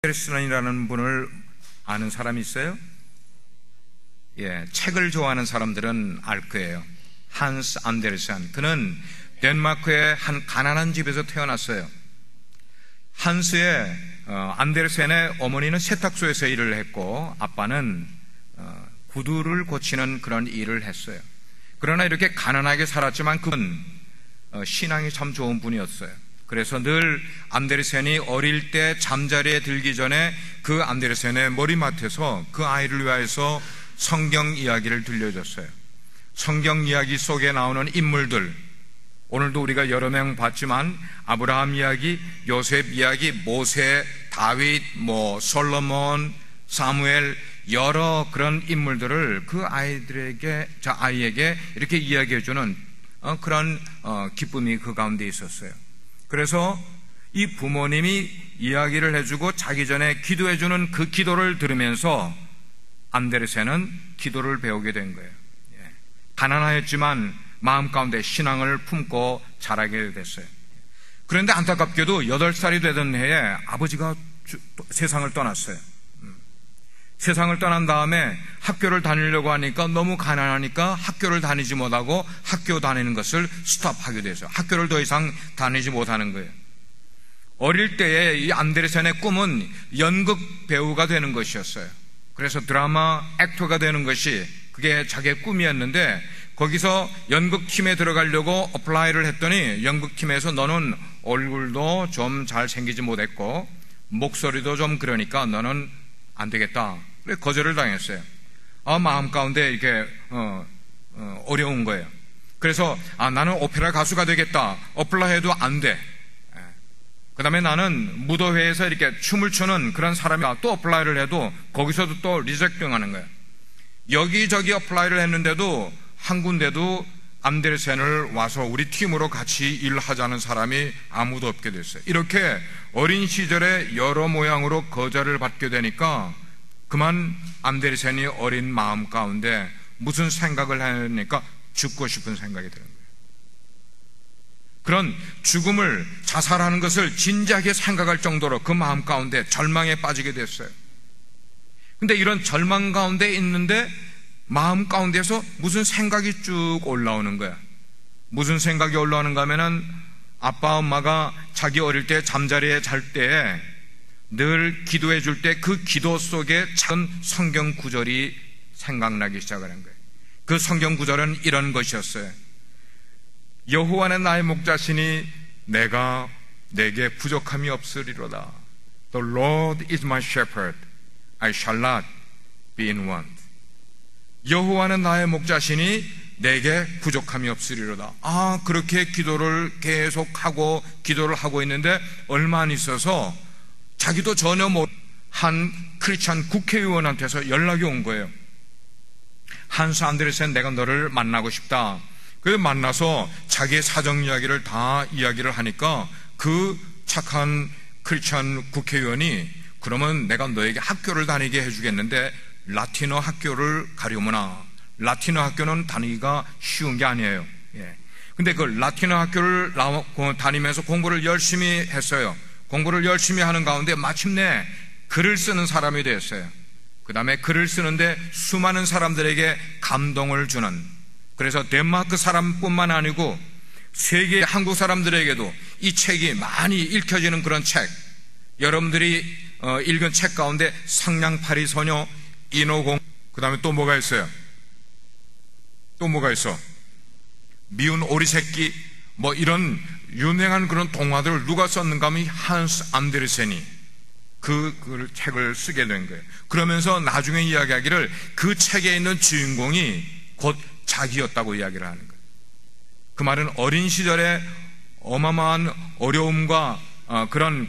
안데르센이라는 분을 아는 사람이 있어요? 예, 책을 좋아하는 사람들은 알 거예요. 한스 안데르센. 그는 덴마크의 한 가난한 집에서 태어났어요. 한스의 안데르센의 어머니는 세탁소에서 일을 했고 아빠는 구두를 고치는 그런 일을 했어요. 그러나 이렇게 가난하게 살았지만 그는 신앙이 참 좋은 분이었어요. 그래서 늘 안데르센이 어릴 때 잠자리에 들기 전에 그 안데르센의 머리맡에서 그 아이를 위하여서 성경 이야기를 들려줬어요. 성경 이야기 속에 나오는 인물들, 오늘도 우리가 여러 명 봤지만 아브라함 이야기, 요셉 이야기, 모세, 다윗, 솔로몬, 사무엘, 여러 그런 인물들을 그 아이에게 이렇게 이야기해주는 그런 기쁨이 그 가운데 있었어요. 그래서 이 부모님이 이야기를 해주고 자기 전에 기도해주는 그 기도를 들으면서 안데르센은 기도를 배우게 된 거예요. 가난하였지만 마음 가운데 신앙을 품고 자라게 됐어요. 그런데 안타깝게도 8살이 되던 해에 아버지가 세상을 떠났어요. 세상을 떠난 다음에 학교를 다니려고 하니까 너무 가난하니까 학교를 다니지 못하고 학교 다니는 것을 스톱하게 됐어요. 학교를 더 이상 다니지 못하는 거예요. 어릴 때에 이 안데르센의 꿈은 연극 배우가 되는 것이었어요. 그래서 드라마 액터가 되는 것이 그게 자기의 꿈이었는데 거기서 연극팀에 들어가려고 어플라이를 했더니 연극팀에서 너는 얼굴도 좀 잘생기지 못했고 목소리도 좀 그러니까 너는 안 되겠다. 거절을 당했어요. 마음 가운데 이게 어려운 거예요. 그래서 나는 오페라 가수가 되겠다. 어플라이 해도 안 돼. 그 다음에 나는 무도회에서 이렇게 춤을 추는 그런 사람이 또 어플라이를 해도 거기서도 또 리젝팅 하는 거예요. 여기저기 어플라이를 했는데도 한 군데도 안데르센을 와서 우리 팀으로 같이 일하자는 사람이 아무도 없게 됐어요. 이렇게 어린 시절에 여러 모양으로 거절을 받게 되니까 그만 안데르센이 어린 마음 가운데 무슨 생각을 하니까 죽고 싶은 생각이 드는 거예요. 그런 죽음을, 자살하는 것을 진지하게 생각할 정도로 그 마음 가운데 절망에 빠지게 됐어요. 근데 이런 절망 가운데 있는데 마음 가운데서 무슨 생각이 쭉 올라오는 거야. 무슨 생각이 올라오는가 하면은 아빠 엄마가 자기 어릴 때 잠자리에 잘 때 늘 기도해 줄 때 그 기도 속에 작은 성경 구절이 생각나기 시작하는 거예요. 그 성경 구절은 이런 것이었어요. 여호와는 나의 목자시니 내게 부족함이 없으리로다. The Lord is my shepherd, I shall not be in want. 여호와는 나의 목자시니 내게 부족함이 없으리로다. 그렇게 기도를 계속하고 기도를 하고 있는데 얼마 안 있어서 자기도 전혀 한 크리스찬 국회의원한테서 연락이 온 거예요. 한스 안데르센, 내가 너를 만나고 싶다. 그래서 만나서 자기의 사정 이야기를 다 이야기를 하니까 그 착한 크리스찬 국회의원이 그러면 내가 너에게 학교를 다니게 해주겠는데 라틴어 학교를 가려무나. 라틴어 학교는 다니기가 쉬운 게 아니에요. 근데 그 라틴어 학교를 다니면서 공부를 열심히 했어요. 공부를 열심히 하는 가운데 마침내 글을 쓰는 사람이 되었어요. 그 다음에 글을 쓰는데 수많은 사람들에게 감동을 주는, 그래서 덴마크 사람뿐만 아니고 세계 한국 사람들에게도 이 책이 많이 읽혀지는 그런 책, 여러분들이 읽은 책 가운데 상냥파리 소녀, 인어공, 그 다음에 또 뭐가 있어요? 또 뭐가 있어? 미운 오리새끼, 이런 유명한 그런 동화들을 누가 썼는가 하면 한스 안데르센이 그 책을 쓰게 된 거예요. 그러면서 나중에 이야기하기를 그 책에 있는 주인공이 곧 자기였다고 이야기를 하는 거예요. 그 말은 어린 시절에 어마어마한 어려움과 그런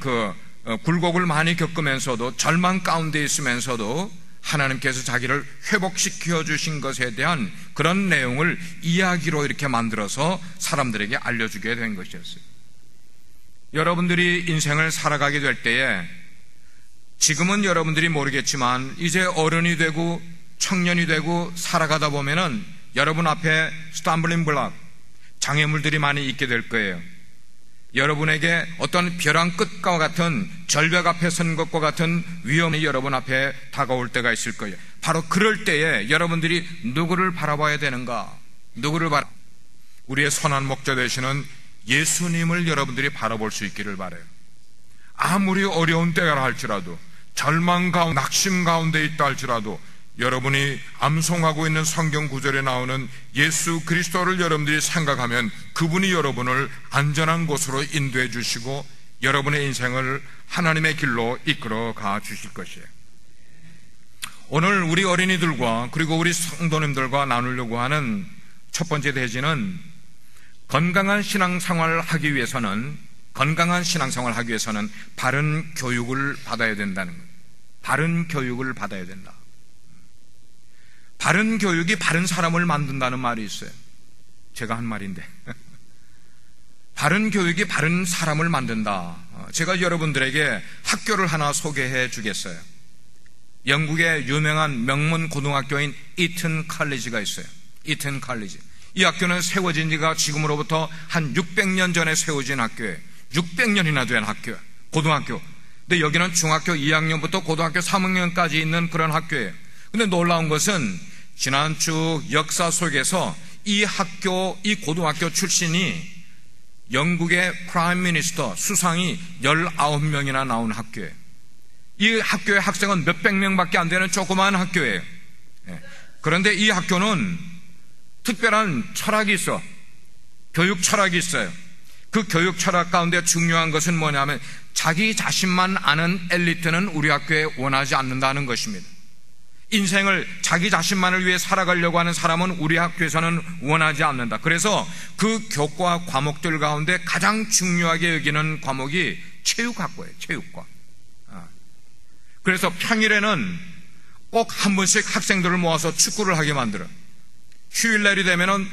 굴곡을 많이 겪으면서도 절망 가운데 있으면서도 하나님께서 자기를 회복시켜 주신 것에 대한 그런 내용을 이야기로 이렇게 만들어서 사람들에게 알려주게 된 것이었어요. 여러분들이 인생을 살아가게 될 때에 지금은 여러분들이 모르겠지만 이제 어른이 되고 청년이 되고 살아가다 보면은 여러분 앞에 스탬블링 블록, 장애물들이 많이 있게 될 거예요. 여러분에게 어떤 벼랑 끝과 같은 절벽 앞에 선 것과 같은 위험이 여러분 앞에 다가올 때가 있을 거예요. 바로 그럴 때에 여러분들이 누구를 바라봐야 되는가? 우리의 선한 목자 되시는 예수님을 여러분들이 바라볼 수 있기를 바라요. 아무리 어려운 때가 할지라도, 절망 가운데, 낙심 가운데 있다 할지라도 여러분이 암송하고 있는 성경 구절에 나오는 예수 그리스도를 여러분들이 생각하면 그분이 여러분을 안전한 곳으로 인도해 주시고 여러분의 인생을 하나님의 길로 이끌어 가 주실 것이에요. 오늘 우리 어린이들과 그리고 우리 성도님들과 나누려고 하는 첫 번째 대지는 건강한 신앙생활을 하기 위해서는 바른 교육을 받아야 된다는 거예요. 바른 교육을 받아야 된다. 바른 교육이 바른 사람을 만든다는 말이 있어요. 제가 한 말인데 바른 교육이 바른 사람을 만든다. 제가 여러분들에게 학교를 하나 소개해 주겠어요. 영국의 유명한 명문 고등학교인 이튼 칼리지가 있어요. 이튼 칼리지. 이 학교는 세워진 지가 지금으로부터 한 600년 전에 세워진 학교예요. 600년이나 된 학교예요. 고등학교. 근데 여기는 중학교 2학년부터 고등학교 3학년까지 있는 그런 학교예요. 근데 놀라운 것은 지난주 역사 속에서 이 고등학교 출신이 영국의 프라임 미니스터 수상이 19명이나 나온 학교예요. 이 학교의 학생은 몇백 명밖에 안 되는 조그마한 학교예요. 그런데 이 학교는 특별한 철학이 있어. 교육 철학이 있어요. 그 교육 철학 가운데 중요한 것은 뭐냐면 자기 자신만 아는 엘리트는 우리 학교에 원하지 않는다는 것입니다. 인생을 자기 자신만을 위해 살아가려고 하는 사람은 우리 학교에서는 원하지 않는다. 그래서 그 교과 과목들 가운데 가장 중요하게 여기는 과목이 체육학과예요. 체육과. 그래서 평일에는 꼭 한 번씩 학생들을 모아서 축구를 하게 만들어요. 휴일날이 되면은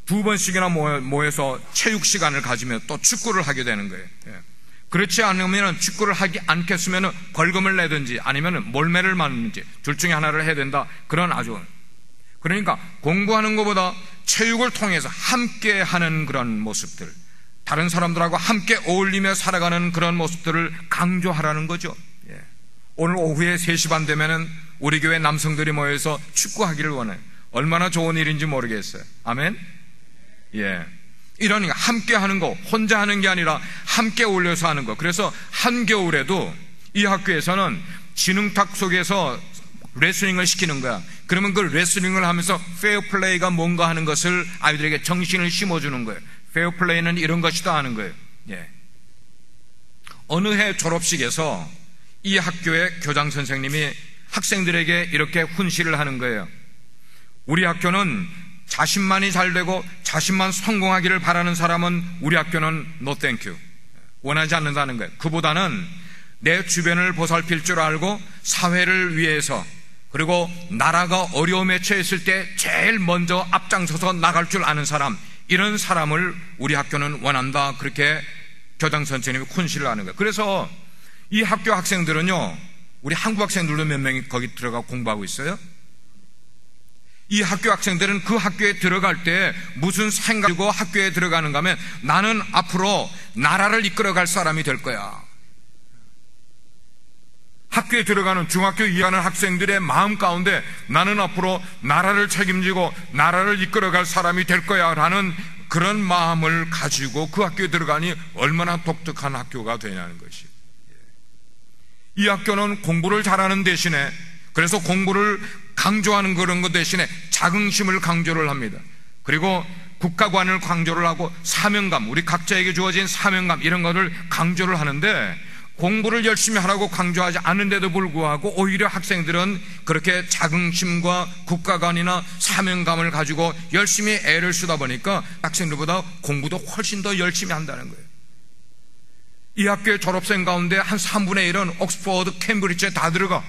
2번씩이나 모여서 체육 시간을 가지며 또 축구를 하게 되는 거예요. 그렇지 않으면 축구를 하지 않겠으면 벌금을 내든지 아니면 몰매를 맞는지 둘 중에 하나를 해야 된다. 그러니까 공부하는 것보다 체육을 통해서 함께 하는 그런 모습들, 다른 사람들하고 함께 어울리며 살아가는 그런 모습들을 강조하라는 거죠. 오늘 오후에 3시 반 되면은 우리 교회 남성들이 모여서 축구하기를 원해요. 얼마나 좋은 일인지 모르겠어요. 아멘? 이러니까 함께 하는 거, 혼자 하는 게 아니라 함께 어울려서 하는 거. 그래서 한겨울에도 이 학교에서는 지능탁 속에서 레슬링을 시키는 거야. 그러면 그 레슬링을 하면서 페어플레이가 뭔가 하는 것을 아이들에게 정신을 심어주는 거예요. 페어플레이는 이런 것이다 하는 거예요. 어느 해 졸업식에서 이 학교의 교장 선생님이 학생들에게 이렇게 훈시를 하는 거예요. 우리 학교는 자신만이 잘되고 자신만 성공하기를 바라는 사람은 우리 학교는 no thank you. 원하지 않는다는 거예요. 그보다는 내 주변을 보살필 줄 알고 사회를 위해서 그리고 나라가 어려움에 처했을 때 제일 먼저 앞장서서 나갈 줄 아는 사람, 이런 사람을 우리 학교는 원한다. 그렇게 교장 선생님이 훈시를 하는 거예요. 그래서 이 학교 학생들은요, 우리 한국 학생들도 몇 명이 거기 들어가 공부하고 있어요. 이 학교 학생들은 그 학교에 들어갈 때 무슨 생각이고 학교에 들어가는가 하면 나는 앞으로 나라를 이끌어갈 사람이 될 거야. 학교에 들어가는 중학교 2학년 학생들의 마음 가운데 나는 앞으로 나라를 책임지고 나라를 이끌어갈 사람이 될 거야 라는 그런 마음을 가지고 그 학교에 들어가니 얼마나 독특한 학교가 되냐는 것이. 이 학교는 공부를 잘하는 대신에, 그래서 공부를 강조하는 그런 것 대신에 자긍심을 강조를 합니다. 그리고 국가관을 강조를 하고 사명감, 우리 각자에게 주어진 사명감, 이런 것을 강조를 하는데, 공부를 열심히 하라고 강조하지 않은데도 불구하고 오히려 학생들은 그렇게 자긍심과 국가관이나 사명감을 가지고 열심히 애를 쓰다 보니까 학생들보다 공부도 훨씬 더 열심히 한다는 거예요. 이 학교의 졸업생 가운데 한 3분의 1은 옥스퍼드, 캠브리지에 다 들어가.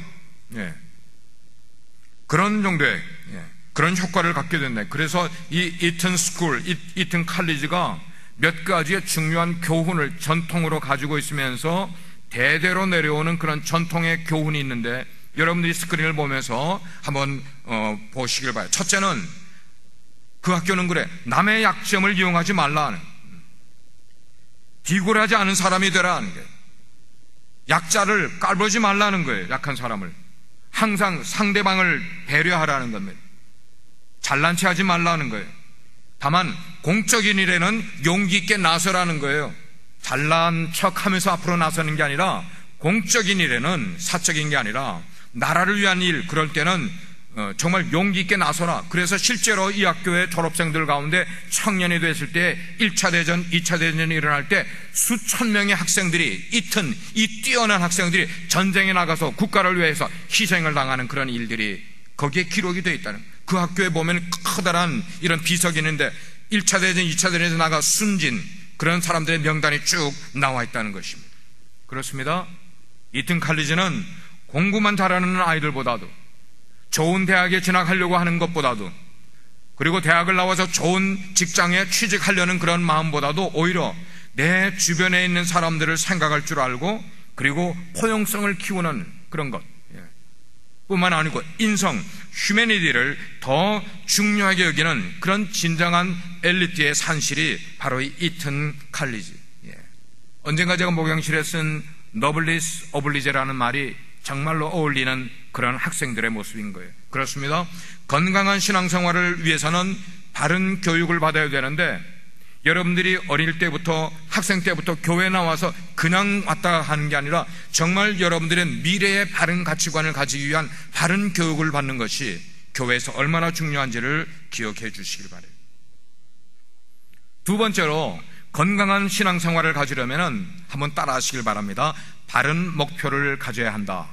그런 정도의 그런 효과를 갖게 됐네. 그래서 이 이튼 스쿨, 이튼 칼리지가 몇 가지의 중요한 교훈을 전통으로 가지고 있으면서 대대로 내려오는 그런 전통의 교훈이 있는데, 여러분들이 스크린을 보면서 한번 보시길 바라요. 첫째는, 그 학교는 그래, 남의 약점을 이용하지 말라. 비굴하지 않은 사람이 되라는 거예요. 약자를 깔보지 말라는 거예요. 약한 사람을. 항상 상대방을 배려하라는 겁니다. 잘난 체 하지 말라는 거예요. 다만 공적인 일에는 용기 있게 나서라는 거예요. 잘난 척하면서 앞으로 나서는 게 아니라, 공적인 일에는, 사적인 게 아니라 나라를 위한 일, 그럴 때는 정말 용기 있게 나서라. 그래서 실제로 이 학교의 졸업생들 가운데 청년이 됐을 때 1차 대전, 2차 대전이 일어날 때 수천 명의 학생들이, 이 뛰어난 학생들이 전쟁에 나가서 국가를 위해서 희생을 당하는 그런 일들이 거기에 기록이 되어 있다는 거예요. 그 학교에 보면 커다란 이런 비석이 있는데 1차 대전, 2차 대전에서 나가 숨진 그런 사람들의 명단이 쭉 나와 있다는 것입니다. 그렇습니다. 이튼 칼리지는 공부만 잘하는 아이들보다도, 좋은 대학에 진학하려고 하는 것보다도, 그리고 대학을 나와서 좋은 직장에 취직하려는 그런 마음보다도 오히려 내 주변에 있는 사람들을 생각할 줄 알고, 그리고 포용성을 키우는 그런 것 뿐만 아니고 인성, 휴머니티를 더 중요하게 여기는 그런 진정한 엘리트의 산실이 바로 이 이튼 칼리지. 언젠가 제가 목양실에 쓴 너블리스 오블리제라는 말이 정말로 어울리는 그런 학생들의 모습인 거예요. 그렇습니다. 건강한 신앙생활을 위해서는 바른 교육을 받아야 되는데, 여러분들이 어릴 때부터, 학생 때부터 교회에 나와서 그냥 왔다 하는 게 아니라 정말 여러분들의 미래의 바른 가치관을 가지기 위한 바른 교육을 받는 것이 교회에서 얼마나 중요한지를 기억해 주시길 바라요. 두 번째로, 건강한 신앙생활을 가지려면 한번 따라 하시길 바랍니다. 바른 목표를 가져야 한다.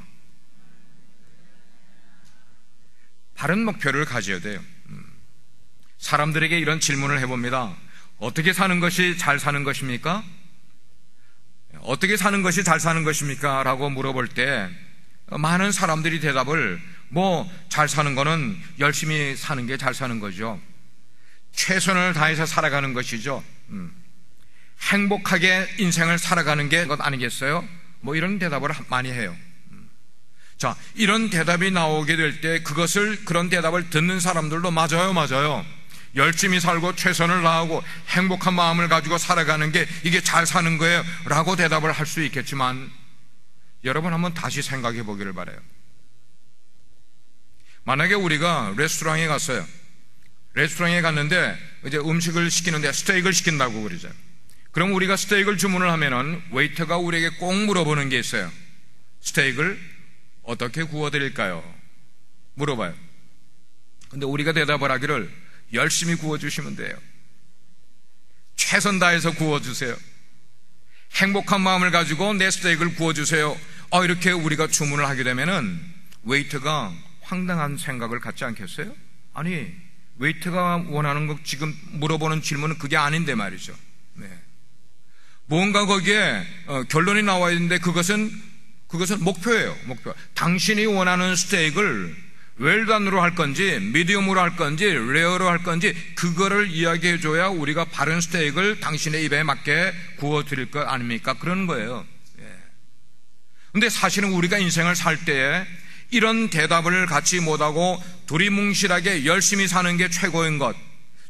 바른 목표를 가져야 돼요. 사람들에게 이런 질문을 해봅니다. 어떻게 사는 것이 잘 사는 것입니까? 어떻게 사는 것이 잘 사는 것입니까? 라고 물어볼 때 많은 사람들이 대답을, 잘 사는 거는 열심히 사는 게 잘 사는 거죠. 최선을 다해서 살아가는 것이죠. 행복하게 인생을 살아가는 게 것 아니겠어요? 이런 대답을 많이 해요. 자, 이런 대답이 나오게 될 때 그런 대답을 듣는 사람들도 맞아요. 열심히 살고 최선을 다하고 행복한 마음을 가지고 살아가는 게 이게 잘 사는 거예요 라고 대답을 할 수 있겠지만, 여러분 한번 다시 생각해 보기를 바라요. 만약에 우리가 레스토랑에 갔어요. 레스토랑에 갔는데 이제 음식을 시키는데 스테이크를 시킨다고 그러죠. 그럼 우리가 스테이크를 주문을 하면은 웨이터가 우리에게 꼭 물어보는 게 있어요. 스테이크를 어떻게 구워드릴까요? 물어봐요. 근데 우리가 대답을 하기를, 열심히 구워주시면 돼요. 최선 다해서 구워주세요. 행복한 마음을 가지고 내 스테이크를 구워주세요. 이렇게 우리가 주문을 하게 되면은 웨이터가 황당한 생각을 갖지 않겠어요? 아니, 웨이터가 원하는 거, 지금 물어보는 질문은 그게 아닌데 말이죠. 뭔가 거기에 결론이 나와야 되는데 그것은 목표예요. 목표. 당신이 원하는 스테이크를 웰던으로 할 건지, 미디움으로 할 건지, 레어로 할 건지, 그거를 이야기해 줘야 우리가 바른 스테이크를 당신의 입에 맞게 구워 드릴 것 아닙니까? 그런 거예요. 근데 사실은 우리가 인생을 살 때에 이런 대답을 갖지 못하고 두리뭉실하게 열심히 사는 게 최고인 것,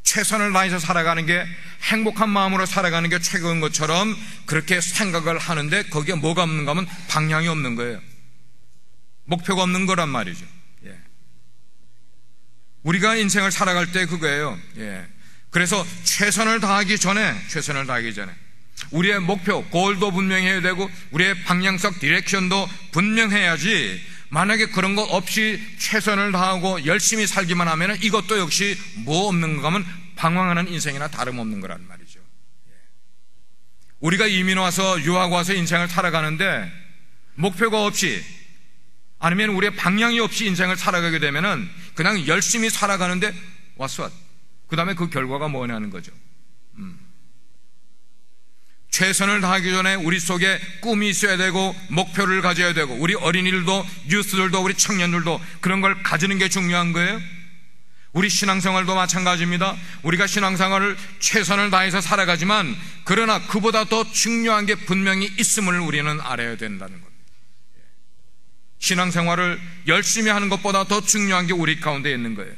최선을 다해서 살아가는 게, 행복한 마음으로 살아가는 게 최고인 것처럼 그렇게 생각을 하는데, 거기에 뭐가 없는가 하면 방향이 없는 거예요. 목표가 없는 거란 말이죠. 우리가 인생을 살아갈 때 그거예요. 그래서 최선을 다하기 전에 우리의 목표, 골도 분명해야 되고 우리의 방향성, 디렉션도 분명해야지, 만약에 그런 것 없이 최선을 다하고 열심히 살기만 하면 이것도 역시 뭐 없는가 하면 방황하는 인생이나 다름없는 거란 말이죠. 우리가 이민 와서, 유학 와서 인생을 살아가는데 목표가 없이, 아니면 우리의 방향이 없이 인생을 살아가게 되면은 그냥 열심히 살아가는데 그 다음에 그 결과가 뭐냐는 거죠. 최선을 다하기 전에 우리 속에 꿈이 있어야 되고 목표를 가져야 되고, 우리 어린이들도, 유스들도, 우리 청년들도 그런 걸 가지는 게 중요한 거예요. 우리 신앙생활도 마찬가지입니다. 우리가 신앙생활을 최선을 다해서 살아가지만, 그러나 그보다 더 중요한 게 분명히 있음을 우리는 알아야 된다는 겁니다. 신앙생활을 열심히 하는 것보다 더 중요한 게 우리 가운데 있는 거예요.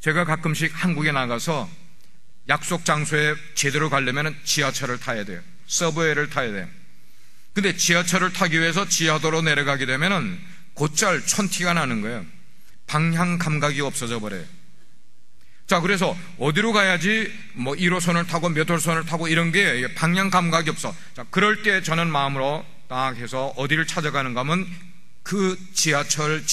제가 가끔씩 한국에 나가서 약속 장소에 제대로 가려면 지하철을 타야 돼요. 서브웨이를 타야 돼요. 근데 지하철을 타기 위해서 지하도로 내려가게 되면은 곧잘 촌티가 나는 거예요. 방향 감각이 없어져 버려요. 자, 그래서 어디로 가야지 뭐 1호선을 타고 몇 호선을 타고 이런 게 방향 감각이 없어. 자, 그럴 때 저는 마음으로 딱 해서 어디를 찾아가는가 하면 그 지하철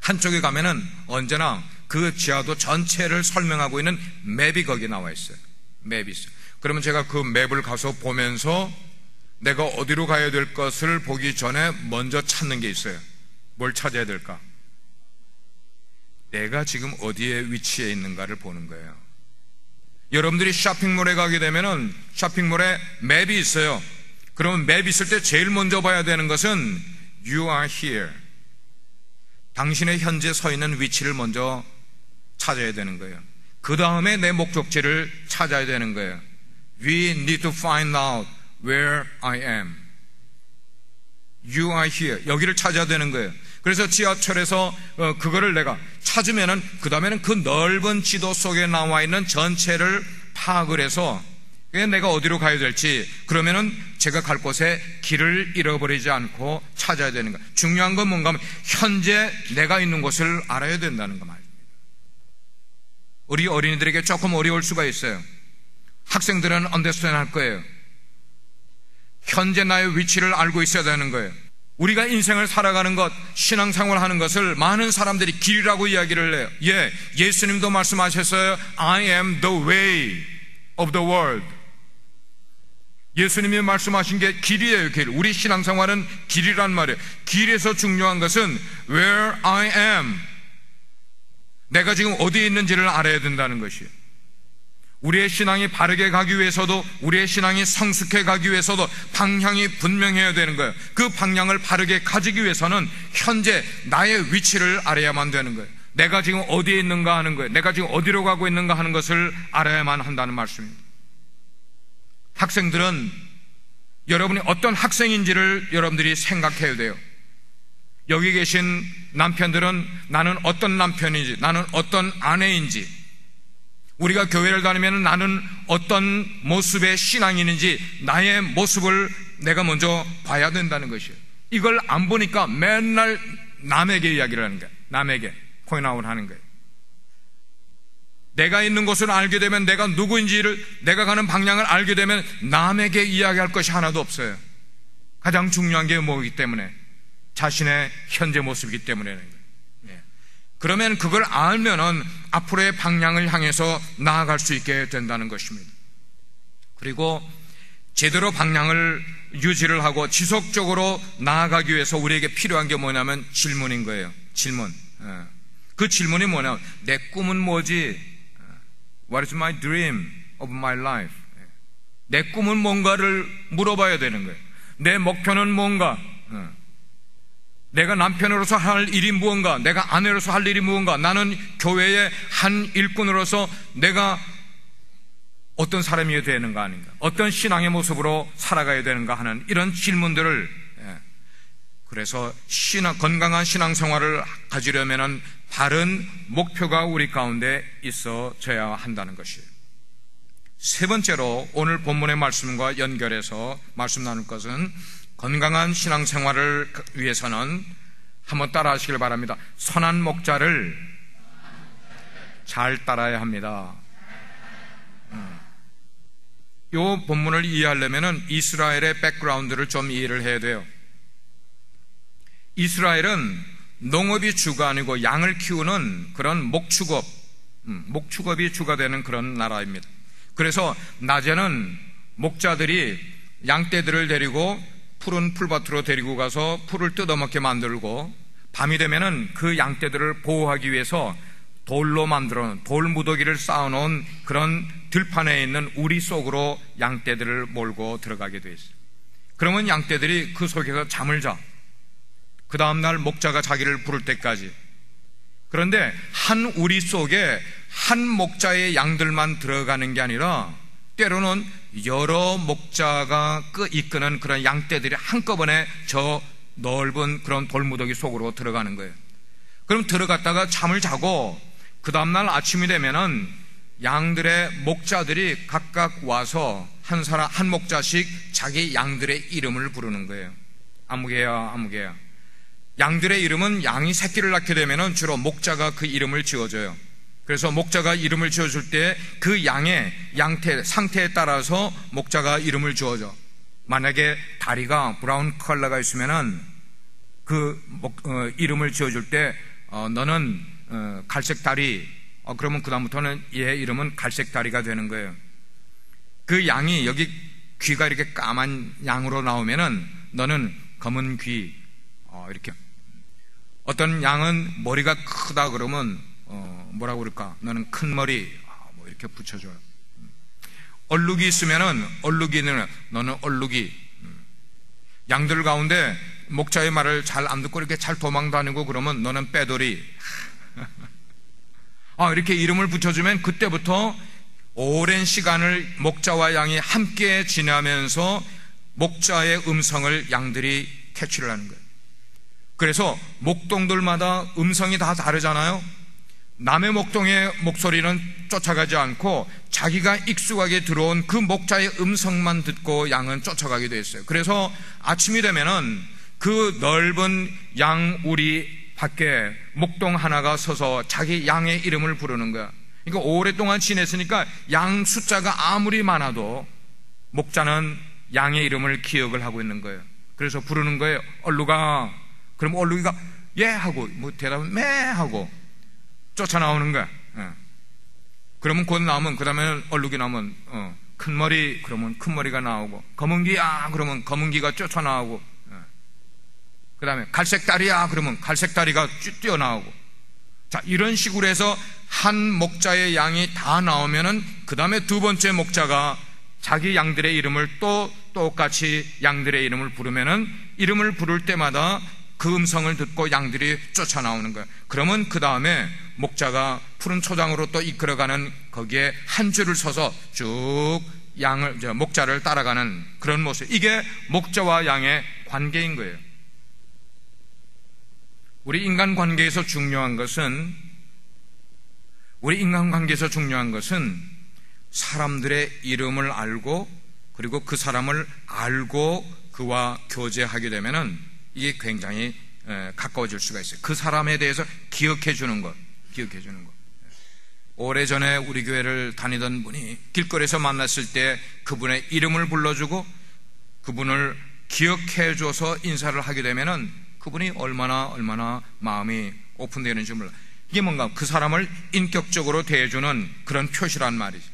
한쪽에 가면은 언제나 그 지하도 전체를 설명하고 있는 맵이 거기 나와 있어요. 맵이 있어요. 그러면 제가 그 맵을 가서 보면서 내가 어디로 가야 될 것을 보기 전에 먼저 찾는 게 있어요. 뭘 찾아야 될까? 내가 지금 어디에 위치해 있는가를 보는 거예요. 여러분들이 쇼핑몰에 가게 되면은 쇼핑몰에 맵이 있어요. 그러면 맵이 있을 때 제일 먼저 봐야 되는 것은 You are here. 당신의 현재 서 있는 위치를 먼저 찾아야 되는 거예요. 그 다음에 내 목적지를 찾아야 되는 거예요. We need to find out where I am. You are here. 여기를 찾아야 되는 거예요. 그래서 지하철에서 그거를 내가 찾으면은 그 다음에는 그 넓은 지도 속에 나와 있는 전체를 파악을 해서 내가 어디로 가야 될지, 그러면은 제가 갈 곳에 길을 잃어버리지 않고 찾아야 되는 거예요. 중요한 건 뭔가 하면 현재 내가 있는 곳을 알아야 된다는 거 말입니다. 우리 어린이들에게 조금 어려울 수가 있어요. 학생들은 언더스탠드 할 거예요. 현재 나의 위치를 알고 있어야 되는 거예요. 우리가 인생을 살아가는 것, 신앙생활 하는 것을 많은 사람들이 길이라고 이야기를 해요. 예수님도 말씀하셨어요. I am the way of the world. 예수님이 말씀하신 게 길이에요. 길. 우리 신앙생활은 길이란 말이에요. 길에서 중요한 것은 where I am. 내가 지금 어디에 있는지를 알아야 된다는 것이에요. 우리의 신앙이 바르게 가기 위해서도, 우리의 신앙이 성숙해 가기 위해서도 방향이 분명해야 되는 거예요. 그 방향을 바르게 가지기 위해서는 현재 나의 위치를 알아야만 되는 거예요. 내가 지금 어디에 있는가 하는 거예요. 내가 지금 어디로 가고 있는가 하는 것을 알아야만 한다는 말씀입니다. 학생들은 여러분이 어떤 학생인지를 여러분들이 생각해야 돼요. 여기 계신 남편들은 나는 어떤 남편인지, 나는 어떤 아내인지, 우리가 교회를 다니면 나는 어떤 모습의 신앙인인지 나의 모습을 내가 먼저 봐야 된다는 것이에요. 이걸 안 보니까 맨날 남에게 이야기를 하는 거예요. 남에게 포인트아웃 하는 거예요. 내가 있는 곳을 알게 되면, 내가 누구인지를, 내가 가는 방향을 알게 되면 남에게 이야기할 것이 하나도 없어요. 가장 중요한 게 뭐이기 때문에? 자신의 현재 모습이기 때문에. 그러면 그걸 알면은 앞으로의 방향을 향해서 나아갈 수 있게 된다는 것입니다. 그리고 제대로 방향을 유지를 하고 지속적으로 나아가기 위해서 우리에게 필요한 게 뭐냐면 질문인 거예요. 질문. 그 질문이 뭐냐면 내 꿈은 뭐지? What is my dream of my life? 내 꿈은 뭔가를 물어봐야 되는 거예요. 내 목표는 뭔가? 내가 남편으로서 할 일이 무언가? 내가 아내로서 할 일이 무언가? 나는 교회의 한 일꾼으로서 내가 어떤 사람이 되는가 아닌가? 어떤 신앙의 모습으로 살아가야 되는가 하는 이런 질문들을, 그래서 건강한 신앙생활을 가지려면 바른 목표가 우리 가운데 있어져야 한다는 것이에요. 세 번째로 오늘 본문의 말씀과 연결해서 말씀 나눌 것은 건강한 신앙생활을 위해서는 한번 따라 하시길 바랍니다. 선한 목자를 잘 따라야 합니다. 이 본문을 이해하려면 이스라엘의 백그라운드를 좀 이해를 해야 돼요. 이스라엘은 농업이 주가 아니고 양을 키우는 그런 목축업이 주가 되는 그런 나라입니다. 그래서 낮에는 목자들이 양떼들을 데리고 푸른 풀밭으로 데리고 가서 풀을 뜯어먹게 만들고, 밤이 되면은 그 양떼들을 보호하기 위해서 돌로 만들어놓은 돌 무더기를 쌓아놓은 그런 들판에 있는 우리 속으로 양떼들을 몰고 들어가게 돼 있어요. 그러면 양떼들이 그 속에서 잠을 자. 그 다음날 목자가 자기를 부를 때까지. 그런데 한 우리 속에 한 목자의 양들만 들어가는 게 아니라 때로는 여러 목자가 이끄는 그런 양떼들이 한꺼번에 저 넓은 그런 돌무더기 속으로 들어가는 거예요. 그럼 들어갔다가 잠을 자고 그 다음날 아침이 되면은 양들의 목자들이 각각 와서 한 목자씩 자기 양들의 이름을 부르는 거예요. 아무개야, 아무개야. 양들의 이름은 양이 새끼를 낳게 되면 주로 목자가 그 이름을 지어줘요. 그래서 목자가 이름을 지어줄 때 그 양의 상태에 따라서 목자가 이름을 지어줘. 만약에 다리가 브라운 컬러가 있으면은 이름을 지어줄 때 너는 갈색 다리, 그러면 그다음부터는 얘 이름은 갈색 다리가 되는 거예요. 그 양이 여기 귀가 이렇게 까만 양으로 나오면은 너는 검은 귀, 이렇게. 어떤 양은 머리가 크다 그러면 뭐라고 그럴까? 너는 큰 머리, 뭐 이렇게 붙여줘요. 얼룩이 있으면은 얼룩이는 너는 얼룩이. 양들 가운데 목자의 말을 잘 안 듣고 이렇게 잘 도망 다니고 그러면 너는 빼돌이. 이렇게 이름을 붙여주면 그때부터 오랜 시간을 목자와 양이 함께 지나면서 목자의 음성을 양들이 캐치를 하는 거예요. 그래서 목동들마다 음성이 다 다르잖아요. 남의 목동의 목소리는 쫓아가지 않고 자기가 익숙하게 들어온 그 목자의 음성만 듣고 양은 쫓아가게 됐어요. 그래서 아침이 되면은 그 넓은 양우리 밖에 목동 하나가 서서 자기 양의 이름을 부르는 거야. 그러니까 오랫동안 지냈으니까 양 숫자가 아무리 많아도 목자는 양의 이름을 기억을 하고 있는 거예요. 그래서 부르는 거예요. 얼룩아. 그럼 얼룩이가 예 하고 뭐 대답은 매 하고 쫓아나오는 거야. 그러면 곧 나오면 그 다음에 얼룩이 나오면 큰 머리 그러면 큰 머리가 나오고 검은 귀야 그러면 검은 귀가 쫓아나오고 그 다음에 갈색 다리야 그러면 갈색 다리가 뛰어나오고. 자, 이런 식으로 해서 한 목자의 양이 다 나오면은 그 다음에 두 번째 목자가 자기 양들의 이름을 또 똑같이 양들의 이름을 부르면은 이름을 부를 때마다 그 음성을 듣고 양들이 쫓아나오는 거예요. 그러면 그 다음에 목자가 푸른 초장으로 또 이끌어가는 거기에 한 줄을 서서 쭉 목자를 따라가는 그런 모습. 이게 목자와 양의 관계인 거예요. 우리 인간관계에서 중요한 것은 사람들의 이름을 알고 그리고 그 사람을 알고 그와 교제하게 되면은 이게 굉장히 가까워질 수가 있어요. 그 사람에 대해서 기억해 주는 것. 오래전에 우리 교회를 다니던 분이 길거리에서 만났을 때 그분의 이름을 불러주고 그분을 기억해 줘서 인사를 하게 되면은 그분이 얼마나 마음이 오픈되는지 몰라. 이게 뭔가 그 사람을 인격적으로 대해주는 그런 표시란 말이죠.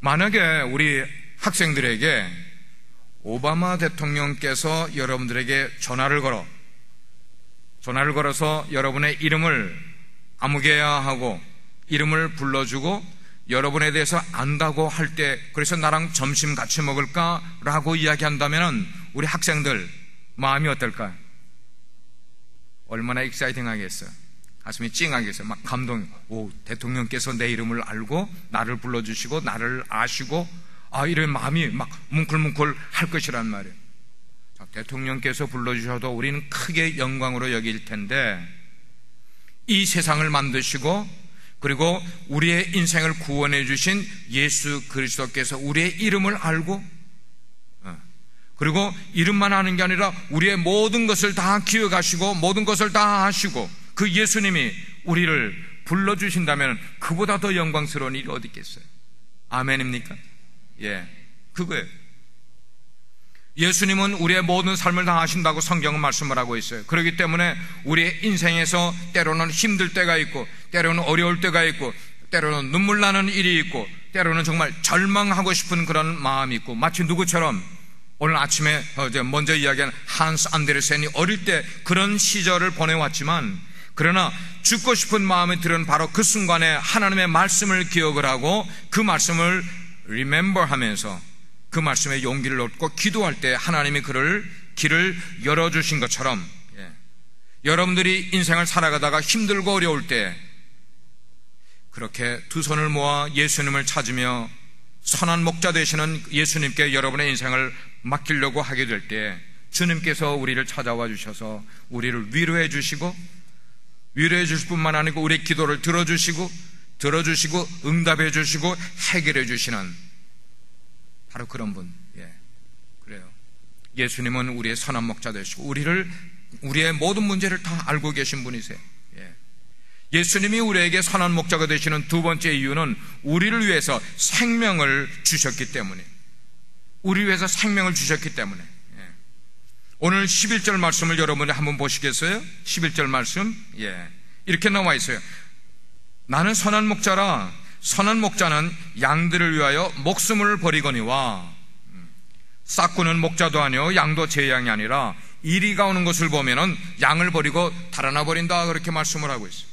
만약에 우리 학생들에게 오바마 대통령께서 여러분들에게 전화를 걸어서 여러분의 이름을 아무개야 하고 이름을 불러주고 여러분에 대해서 안다고 할 때 그래서 나랑 점심 같이 먹을까? 라고 이야기한다면 우리 학생들 마음이 어떨까요? 얼마나 익사이팅하겠어요. 가슴이 찡하겠어요. 막 감동. 대통령께서 내 이름을 알고 나를 불러주시고 나를 아시고 이런 마음이 막 뭉클뭉클 할 것이란 말이에요. 자, 대통령께서 불러주셔도 우리는 크게 영광으로 여길 텐데 이 세상을 만드시고 그리고 우리의 인생을 구원해 주신 예수 그리스도께서 우리의 이름을 알고 그리고 이름만 아는 게 아니라 우리의 모든 것을 다 기억하시고 모든 것을 다 아시고 그 예수님이 우리를 불러주신다면 그보다 더 영광스러운 일이 어디 있겠어요? 아멘입니까? 예, 그거예요. 예수님은 우리의 모든 삶을 다 아신다고 성경은 말씀을 하고 있어요. 그렇기 때문에 우리의 인생에서 때로는 힘들 때가 있고 때로는 어려울 때가 있고 때로는 눈물 나는 일이 있고 때로는 정말 절망하고 싶은 그런 마음이 있고 마치 누구처럼 오늘 아침에 먼저 이야기한 한스 안데르센이 어릴 때 그런 시절을 보내왔지만 그러나 죽고 싶은 마음이 들은 바로 그 순간에 하나님의 말씀을 기억을 하고 그 말씀을 remember 하면서 그 말씀에 용기를 얻고 기도할 때 하나님이 그를 길을 열어주신 것처럼 여러분들이 인생을 살아가다가 힘들고 어려울 때 그렇게 두 손을 모아 예수님을 찾으며 선한 목자 되시는 예수님께 여러분의 인생을 맡기려고 하게 될 때 주님께서 우리를 찾아와 주셔서 우리를 위로해 주시고 위로해 주실 뿐만 아니고 우리의 기도를 들어주시고 들어주시고 응답해 주시고 해결해 주시는 바로 그런 분. 그래요. 예수님은 우리의 선한 목자 되시고 우리의 모든 문제를 다 알고 계신 분이세요. 예수님이 우리에게 선한 목자가 되시는 두 번째 이유는 우리를 위해서 생명을 주셨기 때문에, 우리 위해서 생명을 주셨기 때문에. 오늘 11절 말씀을 여러분이 한번 보시겠어요? 11절 말씀. 이렇게 나와 있어요. 나는 선한 목자라. 선한 목자는 양들을 위하여 목숨을 버리거니와, 싹구는 목자도 아니요 양도 제 양이 아니라 이리가 오는 것을 보면은 양을 버리고 달아나 버린다, 그렇게 말씀을 하고 있어요.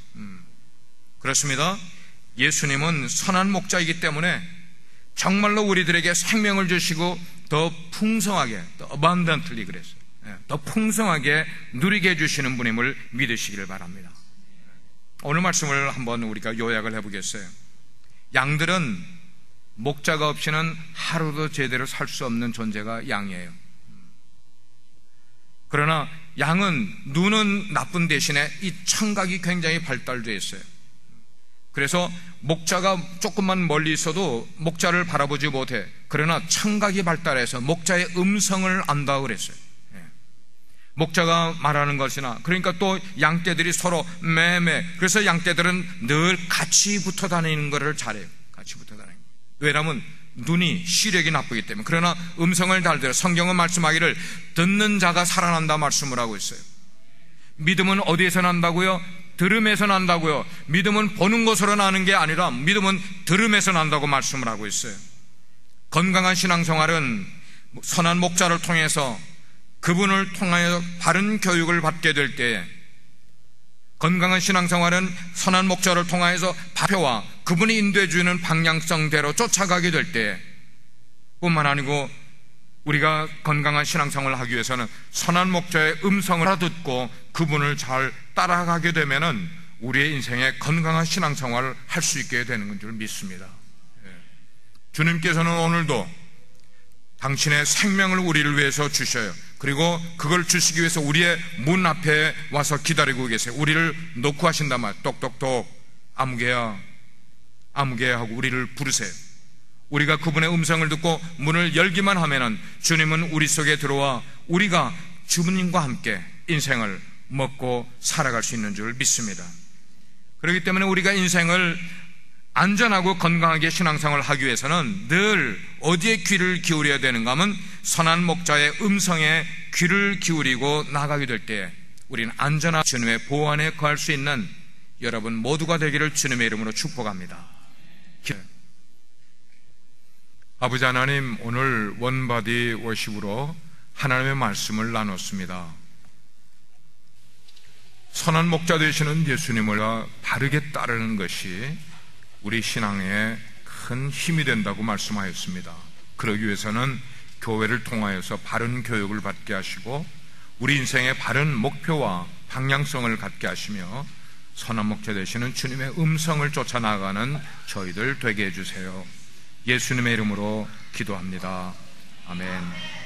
그렇습니다. 예수님은 선한 목자이기 때문에 정말로 우리들에게 생명을 주시고 더 풍성하게, 더 abundantly 그랬어요. 더 풍성하게 누리게 해주시는 분임을 믿으시기를 바랍니다. 오늘 말씀을 한번 우리가 요약을 해보겠어요. 양들은 목자가 없이는 하루도 제대로 살 수 없는 존재가 양이에요. 그러나 양은 눈은 나쁜 대신에 이 청각이 굉장히 발달되어 있어요. 그래서 목자가 조금만 멀리 있어도 목자를 바라보지 못해. 그러나 청각이 발달해서 목자의 음성을 안다고 그랬어요. 목자가 말하는 것이나, 그러니까 또 양떼들이 서로 매매, 그래서 양떼들은 늘 같이 붙어 다니는 것을 잘해요. 같이 붙어 다니는 거. 왜냐하면 눈이 시력이 나쁘기 때문에. 그러나 음성을 잘 들어. 성경은 말씀하기를 듣는 자가 살아난다 말씀을 하고 있어요. 믿음은 어디에서 난다고요? 들음에서 난다고요. 믿음은 보는 것으로 나는 게 아니라 믿음은 들음에서 난다고 말씀을 하고 있어요. 건강한 신앙생활은 선한 목자를 통해서, 그분을 통하여 바른 교육을 받게 될 때에, 건강한 신앙생활은 선한 목자를 통하여서 발표와 그분이 인도해 주는 방향성대로 쫓아가게 될 때 뿐만 아니고, 우리가 건강한 신앙생활을 하기 위해서는 선한 목자의 음성을 알아듣고 그분을 잘 따라가게 되면은 우리의 인생에 건강한 신앙생활을 할 수 있게 되는 줄 믿습니다. 주님께서는 오늘도 당신의 생명을 우리를 위해서 주셔요. 그리고 그걸 주시기 위해서 우리의 문 앞에 와서 기다리고 계세요. 우리를 놓고 하신단 말. 똑똑똑 아무개야 아무개야 하고 우리를 부르세요. 우리가 그분의 음성을 듣고 문을 열기만 하면은 주님은 우리 속에 들어와 우리가 주님과 함께 인생을 먹고 살아갈 수 있는 줄 믿습니다. 그렇기 때문에 우리가 인생을 안전하고 건강하게 신앙생활을 하기 위해서는 늘 어디에 귀를 기울여야 되는가 하면 선한 목자의 음성에 귀를 기울이고 나가게 될 때 우리는 안전한 주님의 보호 안에 거할 수 있는 여러분 모두가 되기를 주님의 이름으로 축복합니다. 아버지 하나님, 오늘 원바디 워십으로 하나님의 말씀을 나눴습니다. 선한 목자 되시는 예수님을 바르게 따르는 것이 우리 신앙에 큰 힘이 된다고 말씀하였습니다. 그러기 위해서는 교회를 통하여서 바른 교육을 받게 하시고 우리 인생의 바른 목표와 방향성을 갖게 하시며 선한 목자 되시는 주님의 음성을 쫓아나가는 저희들 되게 해주세요. 예수님의 이름으로 기도합니다. 아멘.